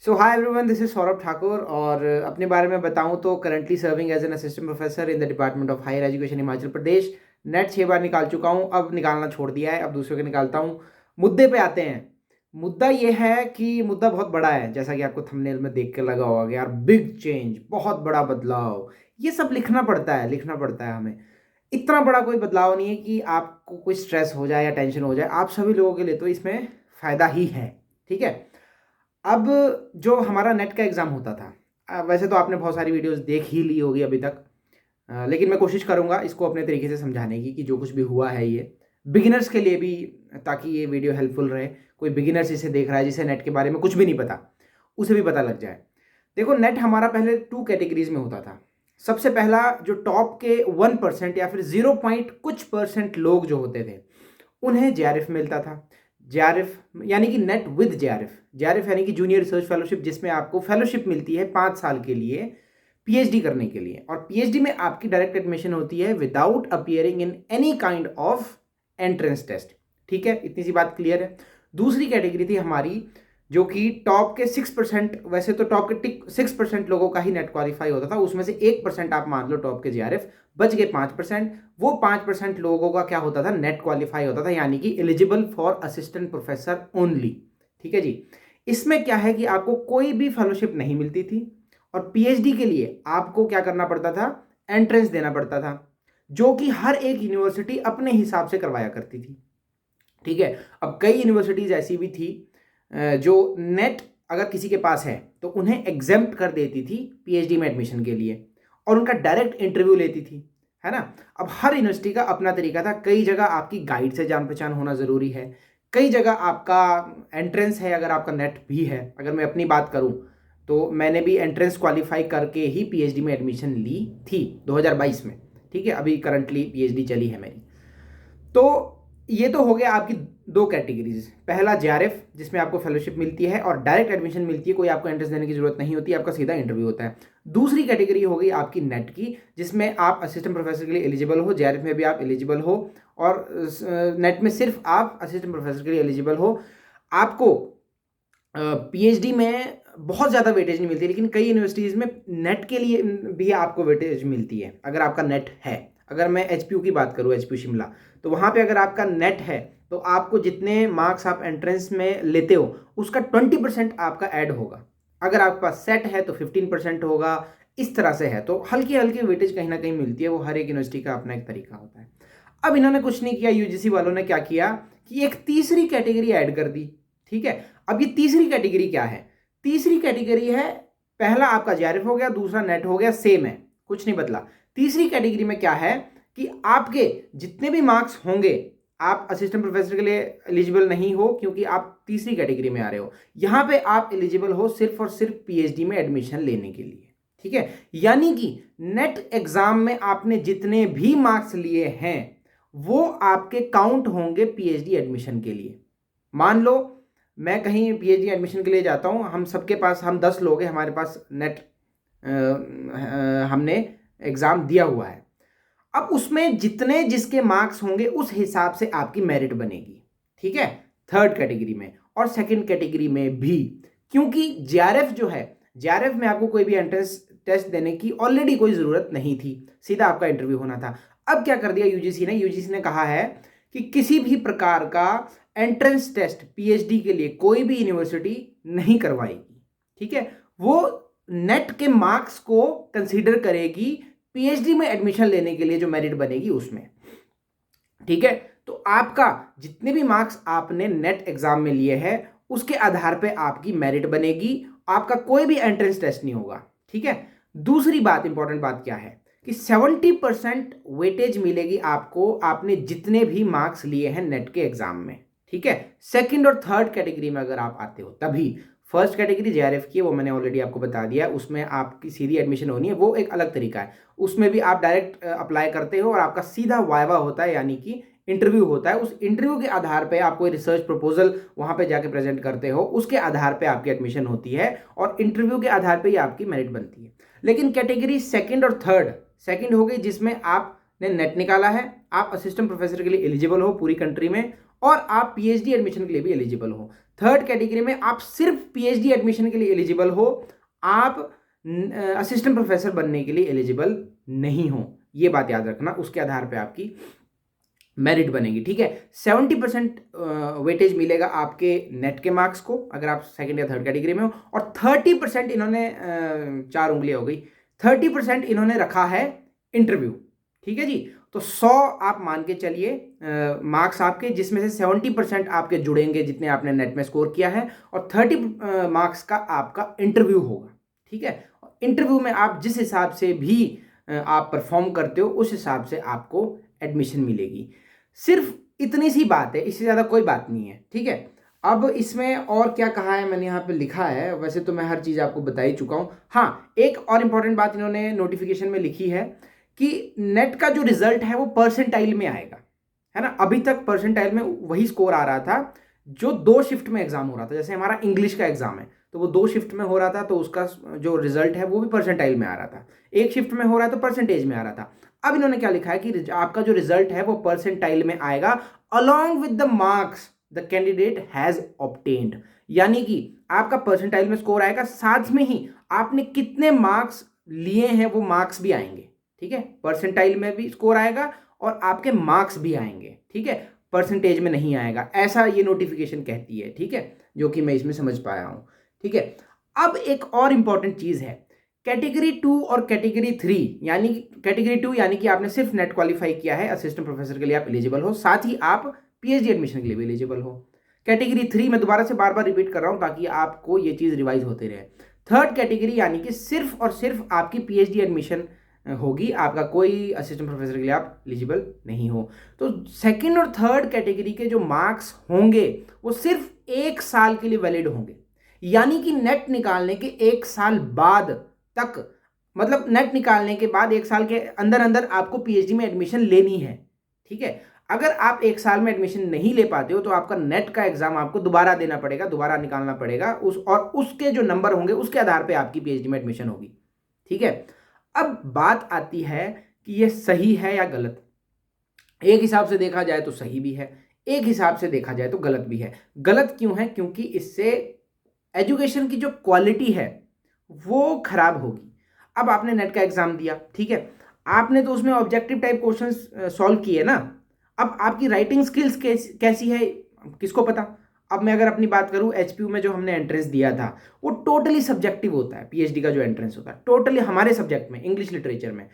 So hi everyone, this is Saurabh Thakur. और अपने बारे में बताऊं तो currently serving as an assistant professor in the department of higher education Himachal Pradesh. NET 6 बार निकाल चुका हूं, अब निकालना छोड़ दिया है, अब दूसरों के निकालता हूं। मुद्दे पे आते हैं। मुद्दा ये है कि मुद्दा बहुत बड़ा है, जैसा कि आपको थंबनेल में देख के लगा होगा कि यार बिग चेंज, बहुत बड़ा बदलाव। ये सब लिखना पड़ता है, लिखना पड़ता है हमें। इतना बड़ा कोई बदलाव नहीं है कि आपको कोई स्ट्रेस हो जाए या टेंशन हो जाए, आप सभी लोगों के लिए तो इसमें फ़ायदा ही है। ठीक है। अब जो हमारा नेट का एग्ज़ाम होता था, वैसे तो आपने बहुत सारी वीडियोस देख ही ली होगी अभी तक। लेकिन मैं कोशिश करूँगा इसको अपने तरीके से समझाने की, कि जो कुछ भी हुआ है ये बिगिनर्स के लिए भी, ताकि ये वीडियो हेल्पफुल रहे। कोई बिगिनर्स इसे देख रहा है जिसे नेट के बारे में कुछ भी नहीं पता, उसे भी पता लग जाए। देखो, नेट हमारा पहले 2 कैटेगरीज में होता था। सबसे पहला, जो टॉप के 1% या फिर 0 पॉइंट कुछ परसेंट लोग जो होते थे, उन्हें जेआरएफ मिलता था। जेआरएफ यानी कि नेट विद जेआरएफ। जेआरएफ यानी कि जूनियर रिसर्च फेलोशिप, जिसमें आपको फेलोशिप मिलती है 5 साल के लिए पीएचडी करने के लिए। और पीएचडी में आपकी डायरेक्ट एडमिशन होती है without appearing in any kind of entrance test. ठीक है, इतनी सी बात क्लियर है। दूसरी कैटेगरी थी हमारी, जो कि टॉप के 6%, वैसे तो टॉप के 6% लोगों का ही नेट क्वालिफाई होता था, उसमें से 1% आप मान लो टॉप के जेआरएफ, बच गए 5%। वो 5% लोगों का क्या होता था, नेट क्वालिफाई होता था, यानी कि eligible for assistant professor only. ठीक है जी। इसमें क्या है कि आपको कोई भी फेलोशिप नहीं मिलती थी, और पीएचडी के लिए आपको क्या करना पड़ता था, एंट्रेंस देना पड़ता था, जो कि हर एक यूनिवर्सिटी अपने हिसाब से करवाया करती थी। ठीक है। अब कई यूनिवर्सिटीज ऐसी भी थी जो नेट अगर किसी के पास है तो उन्हें एग्जेम्प्ट कर देती थी पीएचडी में एडमिशन के लिए, और उनका डायरेक्ट इंटरव्यू लेती थी, है ना। अब हर यूनिवर्सिटी का अपना तरीका था। कई जगह आपकी गाइड से जान पहचान होना ज़रूरी है, कई जगह आपका एंट्रेंस है, अगर आपका नेट भी है। अगर मैं अपनी बात करूं तो मैंने भी एंट्रेंस क्वालिफाई करके ही पीएचडी में एडमिशन ली थी 2022 में। ठीक है, अभी करंटली पीएचडी चली है मेरी। तो ये तो हो गया आपकी 2 कैटेगरीज। पहला जेआरएफ, जिसमें आपको फेलोशिप मिलती है और डायरेक्ट एडमिशन मिलती है, कोई आपको एंट्रेंस देने की जरूरत नहीं होती, आपका सीधा इंटरव्यू होता है। दूसरी कैटेगरी हो गई आपकी नेट की, जिसमें आप असिस्टेंट प्रोफेसर के लिए एलिजिबल हो, जेआरएफ में भी आप एलिजिबल हो, और नेट में सिर्फ आप असिस्टेंट प्रोफेसर के लिए एलिजिबल हो। आपको पीएचडी में बहुत ज़्यादा वेटेज नहीं मिलती, लेकिन कई यूनिवर्सिटीज़ में नेट के लिए भी आपको वेटेज मिलती है, अगर आपका नेट है। अगर मैं एचपीयू की बात करूँ, एचपीयू शिमला, तो वहाँ पे अगर आपका नेट है तो आपको जितने मार्क्स आप एंट्रेंस में लेते हो उसका 20% आपका ऐड होगा। अगर आपके पास सेट है तो 15% होगा। इस तरह से है, तो हल्की हल्की वेटेज कहीं ना कहीं मिलती है। वो हर एक यूनिवर्सिटी का अपना एक तरीका होता है। अब इन्होंने कुछ नहीं किया, यूजीसी वालों ने क्या किया कि एक तीसरी कैटेगरी ऐड कर दी। ठीक है। अब ये तीसरी कैटेगरी क्या है? तीसरी कैटेगरी है, पहला आपका जेआरएफ हो गया, दूसरा नेट हो गया, सेम है, कुछ नहीं बदला। तीसरी कैटेगरी में क्या है कि आपके जितने भी मार्क्स होंगे, आप असिस्टेंट प्रोफेसर के लिए एलिजिबल नहीं हो, क्योंकि आप तीसरी कैटेगरी में आ रहे हो। यहां पे आप एलिजिबल हो सिर्फ और सिर्फ पीएचडी में एडमिशन लेने के लिए। ठीक है। यानी कि नेट एग्जाम में आपने जितने भी मार्क्स लिए हैं वो आपके काउंट होंगे पीएचडी एडमिशन के लिए। मान लो मैं कहीं पीएचडी एडमिशन के लिए जाता हूं, हम सबके पास, हम 10 लोग हैं, हमारे पास नेट हमने एग्जाम दिया हुआ है। अब उसमें जितने जिसके मार्क्स होंगे उस हिसाब से आपकी मेरिट बनेगी। ठीक है, थर्ड कैटेगरी में और सेकंड कैटेगरी में भी। क्योंकि जेआरएफ जो है, जेआरएफ में आपको कोई भी एंट्रेंस टेस्ट देने की ऑलरेडी कोई ज़रूरत नहीं थी, सीधा आपका इंटरव्यू होना था। अब क्या कर दिया यूजीसी ने? यूजीसी ने कहा है कि किसी भी प्रकार का एंट्रेंस टेस्ट पीएचडी के लिए कोई भी यूनिवर्सिटी नहीं करवाएगी। ठीक है। वो नेट के मार्क्स को कंसीडर करेगी पीएचडी में एडमिशन लेने के लिए, जो मेरिट बनेगी उसमें। ठीक है। तो आपका जितने भी मार्क्स आपने नेट एग्जाम में लिए हैं उसके आधार पे आपकी मेरिट बनेगी, आपका कोई भी एंट्रेंस टेस्ट नहीं होगा। ठीक है। दूसरी बात, इंपॉर्टेंट बात क्या है कि 70% वेटेज मिलेगी आपको, आपने जितने भी मार्क्स लिए हैं नेट के एग्जाम में। ठीक है। सेकंड और थर्ड कैटेगरी में अगर आप आते हो तभी। फर्स्ट कैटेगरी जेआरएफ की है, वो मैंने ऑलरेडी आपको बता दिया है, उसमें आपकी सीधी एडमिशन होनी है, वो एक अलग तरीका है। उसमें भी आप डायरेक्ट अप्लाई करते हो और आपका सीधा वाइवा होता है, यानी कि इंटरव्यू होता है। उस इंटरव्यू के आधार पे आप कोई रिसर्च प्रपोजल वहां पे जाके प्रेजेंट करते हो, उसके आधार पे आपकी एडमिशन होती है, और इंटरव्यू के आधार पे ही आपकी मेरिट बनती है। लेकिन कैटेगरी सेकंड और थर्ड, सेकंड हो गई जिसमें आपने नेट निकाला है, आप असिस्टेंट प्रोफेसर के लिए एलिजिबल हो पूरी कंट्री में, और आप पीएचडी एडमिशन के लिए भी एलिजिबल हो। थर्ड कैटेगरी में आप सिर्फ पीएचडी एडमिशन के लिए एलिजिबल हो, आप असिस्टेंट प्रोफेसर बनने के लिए एलिजिबल नहीं हो। ये बात याद रखना, उसके आधार पे आपकी मेरिट बनेगी, ठीक है। 70% वेटेज मिलेगा आपके नेट के मार्क्स को अगर आप सेकंड या थर्ड कैटेगरी में हो, और 30% इन्होंने 4 उंगलियां हो गई, 30% इन्होंने रखा है इंटरव्यू, ठीक है जी। तो 100 आप मान के चलिए मार्क्स आपके, जिसमें से 70% आपके जुड़ेंगे जितने आपने नेट में स्कोर किया है, और 30 मार्क्स का आपका इंटरव्यू होगा, ठीक है। इंटरव्यू में आप जिस हिसाब से भी आप परफॉर्म करते हो उस हिसाब से आपको एडमिशन मिलेगी। सिर्फ इतनी सी बात है, इससे ज़्यादा कोई बात नहीं है, ठीक है। अब इसमें और क्या कहा है, मैंने यहाँ पे लिखा है, वैसे तो मैं हर चीज़ आपको बता ही चुका हूँ। हाँ, एक और इम्पॉर्टेंट बात इन्होंने नोटिफिकेशन में लिखी है कि नेट का जो रिजल्ट है वो परसेंटाइल में आएगा, है ना। अभी तक परसेंटाइल में वही स्कोर आ रहा था जो 2 शिफ्ट में एग्जाम हो रहा था। जैसे हमारा इंग्लिश का एग्जाम है तो वो 2 शिफ्ट में हो रहा था, तो उसका जो रिजल्ट है वो भी परसेंटाइल में आ रहा था। 1 शिफ्ट में हो रहा है तो परसेंटेज में आ रहा था। अब इन्होंने क्या लिखा है कि आपका जो रिजल्ट है वो परसेंटाइल में आएगा along with the marks the candidate has obtained, यानी कि आपका परसेंटाइल में स्कोर आएगा, साथ में ही आपने कितने मार्क्स लिए हैं वो मार्क्स भी आएंगे, ठीक है। परसेंटाइल में भी स्कोर आएगा और आपके मार्क्स भी आएंगे, ठीक है, परसेंटेज में नहीं आएगा, ऐसा ये नोटिफिकेशन कहती है, ठीक है, जो कि मैं इसमें समझ पाया हूं, ठीक है। अब एक और इंपॉर्टेंट चीज है, कैटेगरी 2 और कैटेगरी 3, यानी कैटेगरी 2 यानी कि आपने सिर्फ नेट क्वालिफाई किया है, असिस्टेंट प्रोफेसर के लिए आप एलिजिबल हो, साथ ही आप पीएचडी एडमिशन के लिए भी एलिजिबल हो। कैटेगरी 3 मैं दोबारा से बार बार रिपीट कर रहा हूं ताकि आपको ये चीज रिवाइज होते रहे। थर्ड कैटेगरी यानी कि सिर्फ और सिर्फ आपकी पीएचडी एडमिशन होगी, आपका कोई असिस्टेंट प्रोफेसर के लिए आप एलिजिबल नहीं हो। तो सेकंड और थर्ड कैटेगरी के जो मार्क्स होंगे वो सिर्फ 1 साल के लिए वैलिड होंगे, यानी कि नेट निकालने के 1 साल बाद तक, मतलब नेट निकालने के बाद 1 साल के अंदर अंदर आपको पीएचडी में एडमिशन लेनी है, ठीक है। अगर आप 1 साल में एडमिशन नहीं ले पाते हो तो आपका नेट का एग्जाम आपको दोबारा देना पड़ेगा, दोबारा निकालना पड़ेगा, और उसके जो नंबर होंगे उसके आधार पे आपकी पीएचडी में एडमिशन होगी, ठीक है। अब बात आती है कि ये सही है या गलत। एक हिसाब से देखा जाए तो सही भी है, एक हिसाब से देखा जाए तो गलत भी है। गलत क्यों है? क्योंकि इससे एजुकेशन की जो क्वालिटी है वो खराब होगी। अब आपने नेट का एग्जाम दिया, ठीक है, आपने तो उसमें ऑब्जेक्टिव टाइप क्वेश्चंस सॉल्व किए ना। अब आपकी राइटिंग स्किल्स कैसी है किसको पता। अब मैं अगर अपनी बात करूं, एचपीयू में जो हमने एंट्रेंस दिया था वो टोटली सब्जेक्टिव होता है। पीएचडी का जो एंट्रेंस होता है टोटली हमारे सब्जेक्ट में, इंग्लिश लिटरेचर में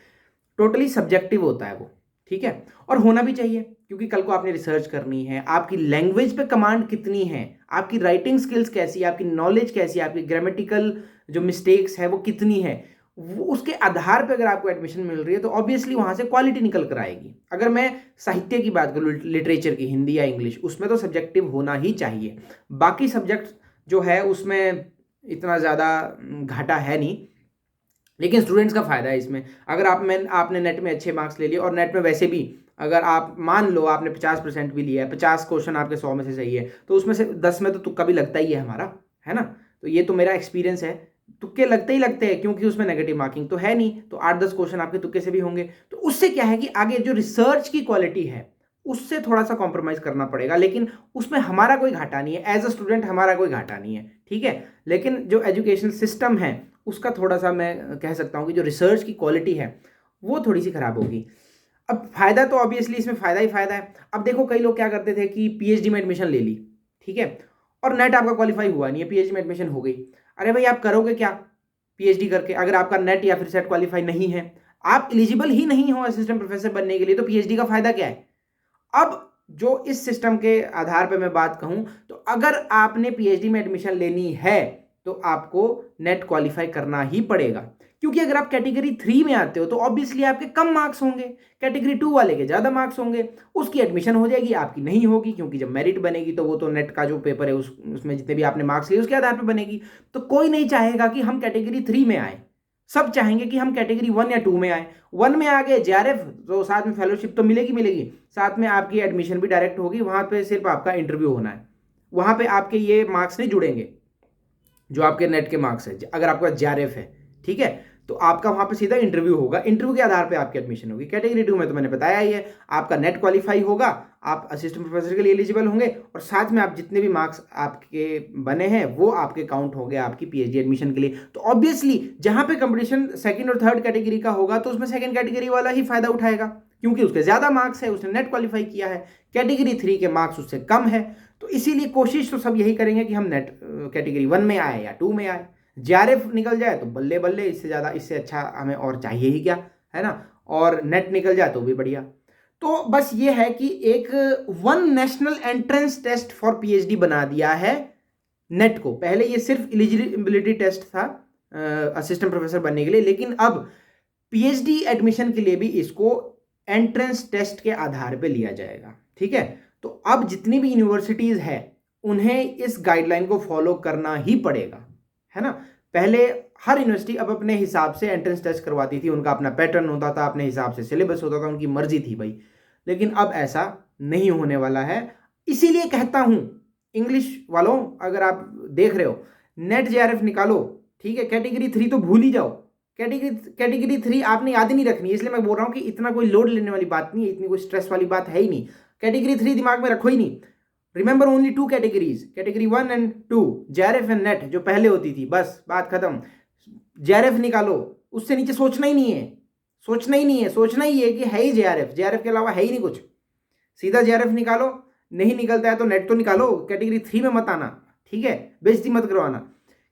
टोटली सब्जेक्टिव होता है वो, ठीक है। और होना भी चाहिए क्योंकि कल को आपने रिसर्च करनी है, आपकी लैंग्वेज पे कमांड कितनी है, आपकी राइटिंग स्किल्स कैसी है, आपकी नॉलेज कैसी है, आपकी ग्रामेटिकल जो मिस्टेक्स है वो कितनी है, वो उसके आधार पे अगर आपको एडमिशन मिल रही है तो ऑब्वियसली वहां से क्वालिटी निकल कर आएगी। अगर मैं साहित्य की बात करूँ, लिटरेचर की, हिंदी या इंग्लिश, उसमें तो सब्जेक्टिव होना ही चाहिए। बाकी सब्जेक्ट जो है उसमें इतना ज़्यादा घाटा है नहीं, लेकिन स्टूडेंट्स का फायदा है इसमें। अगर आपने नेट में अच्छे मार्क्स ले लिए, और नेट में वैसे भी अगर आप मान लो आपने 50% भी लिया है, 50 क्वेश्चन आपके 100 में से सही है, तो उसमें से 10 में तो तुक्का भी लगता ही है हमारा, है ना। तो ये तो मेरा एक्सपीरियंस है, तुक्के लगते ही लगते हैं क्योंकि उसमें नेगेटिव मार्किंग तो है नहीं, तो 8-10 क्वेश्चन आपके तुक्के से भी होंगे। तो उससे क्या है कि आगे जो रिसर्च की क्वालिटी है उससे थोड़ा सा कॉम्प्रोमाइज करना पड़ेगा, लेकिन उसमें हमारा कोई घाटा नहीं है, एज अ स्टूडेंट हमारा कोई घाटा नहीं है, ठीक है। लेकिन जो एजुकेशन सिस्टम है उसका थोड़ा सा मैं कह सकता हूँ कि जो रिसर्च की क्वालिटी है वो थोड़ी सी खराब होगी। अब फायदा तो ऑब्वियसली इसमें फायदा ही फायदा है। अब देखो कई लोग क्या करते थे कि पीएचडी में एडमिशन ले ली, ठीक है, और नेट आपका क्वालिफाई हुआ नहीं है, पीएचडी में एडमिशन हो गई। अरे भाई आप करोगे क्या पीएचडी करके अगर आपका नेट या फिर सेट क्वालिफाई नहीं है, आप एलिजिबल ही नहीं हो असिस्टेंट प्रोफेसर बनने के लिए, तो पीएचडी का फायदा क्या है। अब जो इस सिस्टम के आधार पर मैं बात कहूं तो अगर आपने पीएचडी में एडमिशन लेनी है तो आपको नेट क्वालिफाई करना ही पड़ेगा, क्योंकि अगर आप कैटेगरी 3 में आते हो तो ऑब्वियसली आपके कम मार्क्स होंगे, कैटेगरी 2 वाले के ज़्यादा मार्क्स होंगे, उसकी एडमिशन हो जाएगी, आपकी नहीं होगी, क्योंकि जब मेरिट बनेगी तो वो तो नेट का जो पेपर है उसमें जितने भी आपने मार्क्स लिए उसके आधार पर बनेगी। तो कोई नहीं चाहेगा कि हम कैटेगरी 3 में आए, सब चाहेंगे कि हम कैटेगरी 1 या 2 में आए। 1 में आ गए जेआरएफ तो साथ में फेलोशिप तो मिलेगी, साथ में आपकी एडमिशन भी डायरेक्ट होगी, वहां पे सिर्फ आपका इंटरव्यू होना है, वहां पे आपके ये मार्क्स नहीं जुड़ेंगे जो आपके नेट के मार्क्स है। अगर आपका जेआरएफ है, ठीक है, तो आपका वहां पे सीधा इंटरव्यू होगा, इंटरव्यू के आधार पे आपकी एडमिशन होगी। कैटेगरी 2 में तो मैंने बताया ही है, आपका नेट क्वालिफाई होगा, आप असिस्टेंट प्रोफेसर के लिए एलिजिबल होंगे और साथ में आप जितने भी मार्क्स आपके बने हैं वो आपके काउंट हो गए आपकी पीएचडी एडमिशन के लिए। तो ऑब्वियसली जहां पे कंपटीशन सेकंड और थर्ड कैटेगरी का होगा तो उसमें सेकंड कैटेगरी वाला ही फायदा उठाएगा, क्योंकि उसके ज्यादा मार्क्स है, उसने नेट क्वालिफाई किया है। कैटेगरी 3 के मार्क्स उससे कम है, तो इसीलिए कोशिश तो सब यही करेंगे कि हम नेट कैटेगरी 1 में आए या 2 में आए। जेआरएफ निकल जाए तो बल्ले बल्ले, इससे ज़्यादा इससे अच्छा हमें और चाहिए ही क्या, है ना। और नेट निकल जाए तो भी बढ़िया। तो बस ये है कि एक one national entrance test for PhD बना दिया है नेट को। पहले ये सिर्फ एलिजिबिलिटी टेस्ट था असिस्टेंट प्रोफेसर बनने के लिए, लेकिन अब पीएचडी एडमिशन के लिए भी इसको एंट्रेंस टेस्ट के आधार पे लिया जाएगा, ठीक है। तो अब जितनी भी यूनिवर्सिटीज़ है उन्हें इस गाइडलाइन को फॉलो करना ही पड़ेगा, है ना। पहले हर यूनिवर्सिटी अब अपने हिसाब से एंट्रेंस टेस्ट करवाती थी, उनका अपना पैटर्न होता था, अपने हिसाब से सिलेबस होता था, उनकी मर्जी थी भाई। लेकिन अब ऐसा नहीं होने वाला है। इसीलिए कहता हूं इंग्लिश वालों, अगर आप देख रहे हो नेट जेआरएफ निकालो, ठीक है। कैटेगरी 3 तो भूल ही जाओ, कैटेगरी 3 आपने याद ही नहीं रखनी, इसलिए मैं बोल रहा हूं कि इतना कोई लोड लेने वाली बात नहीं है, इतनी कोई स्ट्रेस वाली बात है ही नहीं। कैटेगरी 3 दिमाग में रखो ही नहीं। Remember only 2 categories, category 1 and 2, JRF and net जो पहले होती थी, बस बात खत्म। जेआरएफ निकालो, उससे नीचे सोचना ही नहीं है, सोचना ही नहीं है। सोचना ही है कि है ही जेआरएफ, जेआरएफ के अलावा है ही नहीं कुछ। सीधा जेआरएफ निकालो, नहीं निकलता है तो नेट तो निकालो। कैटेगरी 3 में मत आना, ठीक है, बेइज्जती मत करवाना।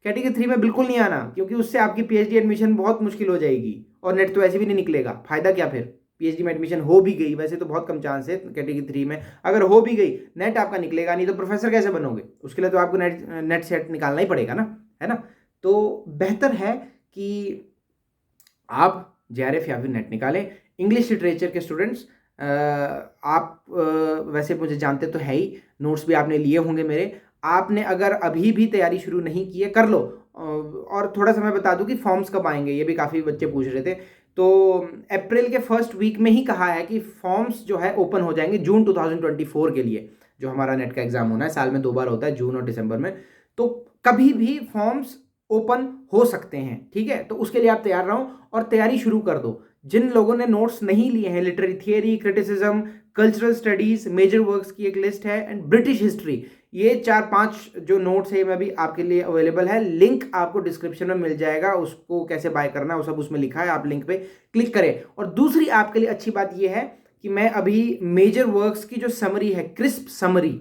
कैटेगरी 3 में बिल्कुल नहीं आना, क्योंकि उससे आपकी पीएचडी एडमिशन बहुत मुश्किल हो जाएगी, और नेट तो ऐसे भी नहीं निकलेगा, फायदा क्या फिर। पीएचडी में एडमिशन हो भी गई, वैसे तो बहुत कम चांस है कैटेगरी 3 में, अगर हो भी गई नेट आपका निकलेगा नहीं, तो प्रोफेसर कैसे बनोगे, उसके लिए तो आपको नेट सेट निकालना ही पड़ेगा ना, है ना। तो बेहतर है कि आप जेआरएफ या फिर नेट निकालें। इंग्लिश लिटरेचर के स्टूडेंट्स, आप वैसे मुझे जानते तो है ही, नोट्स भी आपने लिए होंगे मेरे। आपने अगर अभी भी तैयारी शुरू नहीं की है, कर लो। और थोड़ा सा मैं बता दूं कि फॉर्म्स कब आएंगे, ये भी काफ़ी बच्चे पूछ रहे थे। तो अप्रैल के फर्स्ट वीक में ही कहा है कि फॉर्म्स जो है ओपन हो जाएंगे जून 2024 के लिए, जो हमारा नेट का एग्जाम होना है, साल में 2 बार होता है, जून और दिसंबर में। तो कभी भी फॉर्म्स ओपन हो सकते हैं, ठीक है। तो उसके लिए आप तैयार रहो और तैयारी शुरू कर दो। जिन लोगों ने नोट्स नहीं लिए हैं, literary theory, criticism, cultural studies, major works की एक लिस्ट है, एंड ब्रिटिश हिस्ट्री, ये 4-5 जो नोट्स है मैं भी आपके लिए अवेलेबल है। लिंक आपको डिस्क्रिप्शन में मिल जाएगा, उसको कैसे बाय करना है वो सब उसमें लिखा है, आप लिंक पे क्लिक करें। और दूसरी आपके लिए अच्छी बात यह है कि मैं अभी मेजर वर्क्स की जो समरी है, क्रिस्प समरी,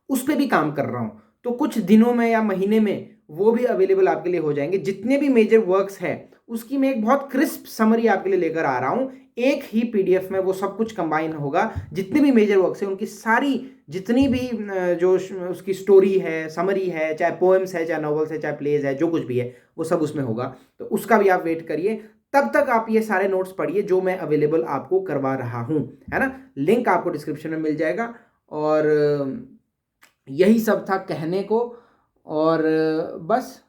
उस पर भी काम कर रहा हूँ। तो कुछ दिनों में या महीने में वो भी अवेलेबल आपके लिए हो जाएंगे। जितने भी मेजर वर्क्स है उसकी मैं एक बहुत क्रिस्प समरी आपके लिए लेकर आ रहा हूं। एक ही पीडीएफ में वो सब कुछ कंबाइन होगा, जितने भी मेजर वर्क्स हैं उनकी सारी, जितनी भी जो उसकी स्टोरी है, समरी है, चाहे पोएम्स है, चाहे नॉवेल्स है, चाहे प्लेज है, जो कुछ भी है वो सब उसमें होगा। तो उसका भी आप वेट करिए, तब तक आप ये सारे नोट्स पढ़िए जो मैं अवेलेबल आपको करवा रहा हूं, है ना। लिंक आपको डिस्क्रिप्शन में मिल जाएगा। और यही सब था कहने को, और बस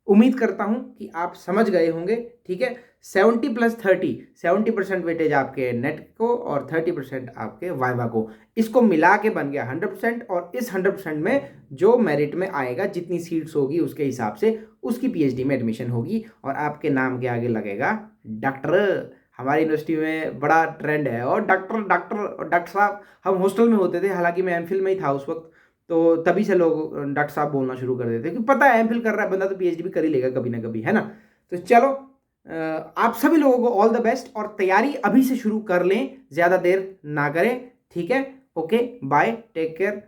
उम्मीद करता हूं कि आप समझ गए होंगे, ठीक है। 70 + 30, 70% वेटेज आपके नेट को और 30% आपके वाइवा को, इसको मिला के बन गया 100%। और इस 100% में जो मेरिट में आएगा, जितनी सीट्स होगी उसके हिसाब से उसकी पीएचडी में एडमिशन होगी, और आपके नाम के आगे लगेगा डॉक्टर। हमारी यूनिवर्सिटी में बड़ा ट्रेंड है, और डॉक्टर डॉक्टर और डॉक्टर साहब। हम हॉस्टल में होते थे, हालांकि मैं एमफिल में ही था उस वक्त, तो तभी से लोग डॉक्टर साहब बोलना शुरू कर देते, कि पता है एमफिल कर रहा है बंदा तो पीएचडी भी कर ही लेगा कभी ना कभी, है ना। तो चलो, आप सभी लोगों को ऑल द बेस्ट, और तैयारी अभी से शुरू कर लें, ज़्यादा देर ना करें, ठीक है। Okay, bye, take care.